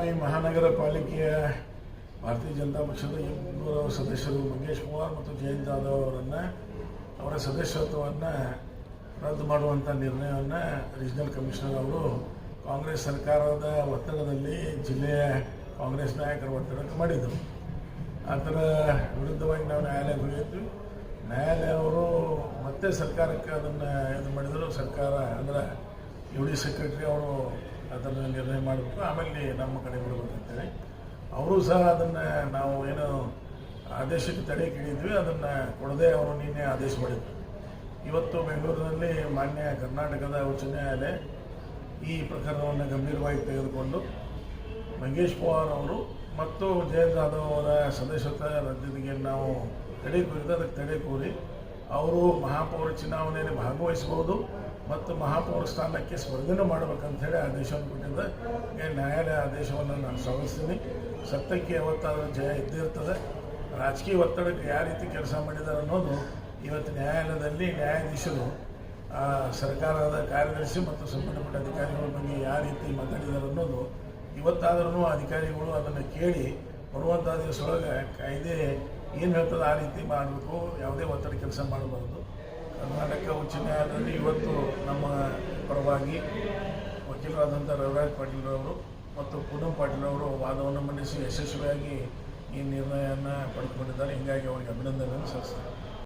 ಬೆಳಗಾವಿ ಮಹಾನಗರ ಪಾಲಿಕೆಯ ಭಾರತೀಯ ಜನತಾ ಪಕ್ಷದ ಇಬ್ಬರು ಸದಸ್ಯರು ಮಂಗೇಶ್ ಕುಮಾರ್ ಮತ್ತು ಜಯಂತ್ ಜಾಧವ್ ಅವರನ್ನು ಅವರ ಸದಸ್ಯತ್ವವನ್ನು ರದ್ದು ಮಾಡುವಂಥ ನಿರ್ಣಯವನ್ನು ರೀಜನಲ್ ಕಮಿಷನರ್ ಅವರು ಕಾಂಗ್ರೆಸ್ ಸರ್ಕಾರದ ಒತ್ತಡದಲ್ಲಿ ಜಿಲ್ಲೆಯ ಕಾಂಗ್ರೆಸ್ ನಾಯಕರ ಒತ್ತಡಕ್ಕೆ ಮಾಡಿದರು. ಅದರ ವಿರುದ್ಧವಾಗಿ ನಾವು ನ್ಯಾಯಾಲಯಕ್ಕೆ ಹೋಗಿದ್ವಿ. ನ್ಯಾಯಾಲಯ ಅವರು ಮತ್ತೆ ಸರ್ಕಾರಕ್ಕೆ ಅದನ್ನು ಇದು ಮಾಡಿದರು. ಸರ್ಕಾರ ಅಂದರೆ UD ಸೆಕ್ರೆಟರಿ ಅವರು ಅದನ್ನು ನಿರ್ಣಯ ಮಾಡಬೇಕು, ಆಮೇಲೆ ನಮ್ಮ ಕಡೆ ಬಿಡಬೇಕಂತೇಳಿ ಅವರು ಸಹ ಅದನ್ನು ನಾವು ಏನು ಆದೇಶಕ್ಕೆ ತಡೆ ಕೇಳಿದ್ವಿ ಅದನ್ನು ಕೊಡದೆ ಅವರು ನಿನ್ನೆ ಆದೇಶ ಮಾಡಿದರು. ಇವತ್ತು ಬೆಂಗಳೂರಿನಲ್ಲಿ ಮಾನ್ಯ ಕರ್ನಾಟಕದ ಉಚ್ಚ ನ್ಯಾಯಾಲಯ ಈ ಪ್ರಕರಣವನ್ನು ಗಂಭೀರವಾಗಿ ತೆಗೆದುಕೊಂಡು ಮಂಗೇಶ್ ಪವಾರ್ ಅವರು ಮತ್ತು ಜಯಂತ್ ಜಾಧವ್ ಅವರ ಸದಸ್ಯತ್ವ ರದ್ದಿಗೆ ನಾವು ತಡೆ ಕೋರಿದ್ದು, ಅದಕ್ಕೆ ತಡೆ ಕೋರಿ ಅವರು ಮಹಾಪೌರ ಚುನಾವಣೆಯಲ್ಲಿ ಭಾಗವಹಿಸಬಹುದು ಮತ್ತು ಮಹಾಪೌರ ಸ್ಥಾನಕ್ಕೆ ಸ್ಪರ್ಧೆನೂ ಮಾಡಬೇಕಂತೇಳಿ ಆದೇಶವನ್ನು ಕೊಟ್ಟಿದ್ದ. ನ್ಯಾಯಾಲಯ ಆದೇಶವನ್ನು ನಾನು ಸ್ವಾಗತಿಸ್ತೀನಿ. ಸತ್ಯಕ್ಕೆ ಯಾವತ್ತಾದರೂ ಜಯ ಇದ್ದಿರ್ತದೆ. ರಾಜಕೀಯ ಒತ್ತಡಕ್ಕೆ ಯಾವ ರೀತಿ ಕೆಲಸ ಮಾಡಿದ್ದಾರೆ ಅನ್ನೋದು ಇವತ್ತು ನ್ಯಾಯಾಲಯದಲ್ಲಿ ನ್ಯಾಯಾಧೀಶರು ಸರ್ಕಾರದ ಕಾರ್ಯದರ್ಶಿ ಮತ್ತು ಸಂಬಂಧಪಟ್ಟ ಅಧಿಕಾರಿಗಳ ಬಗ್ಗೆ ಯಾವ ರೀತಿ ಮಾತಾಡಿದ್ದಾರೆ ಅನ್ನೋದು ಇವತ್ತಾದ್ರೂ ಅಧಿಕಾರಿಗಳು ಅದನ್ನು ಕೇಳಿ ಬರುವಂಥ ದಿವಸದೊಳಗೆ ಕಾಯ್ದೆ ಏನು ಹೇಳ್ತದೆ ಆ ರೀತಿ ಮಾಡಬೇಕು, ಯಾವುದೇ ಒತ್ತಡ ಕೆಲಸ ಮಾಡಬಾರ್ದು. ಕರ್ನಾಟಕ ಉಚ್ಚ ನ್ಯಾಯಾಲಯದಲ್ಲಿ ಇವತ್ತು ನಮ್ಮ ಪರವಾಗಿ ವಕೀಲರಾದಂಥ ರವಿರಾಜ್ ಪಾಟೀಲ್ ಅವರು ಮತ್ತು ಪೂನಂ ಪಾಟೀಲ್ ಅವರು ವಾದವನ್ನು ಮಂಡಿಸಿ ಯಶಸ್ವಿಯಾಗಿ ಈ ನಿರ್ಣಯವನ್ನು ಪಡೆದುಕೊಂಡಿದ್ದಾರೆ. ಹೀಗಾಗಿ ಅವರಿಗೆ ಅಭಿನಂದನೆಯನ್ನು ಸಲ್ಲಿಸ್ತಾರೆ.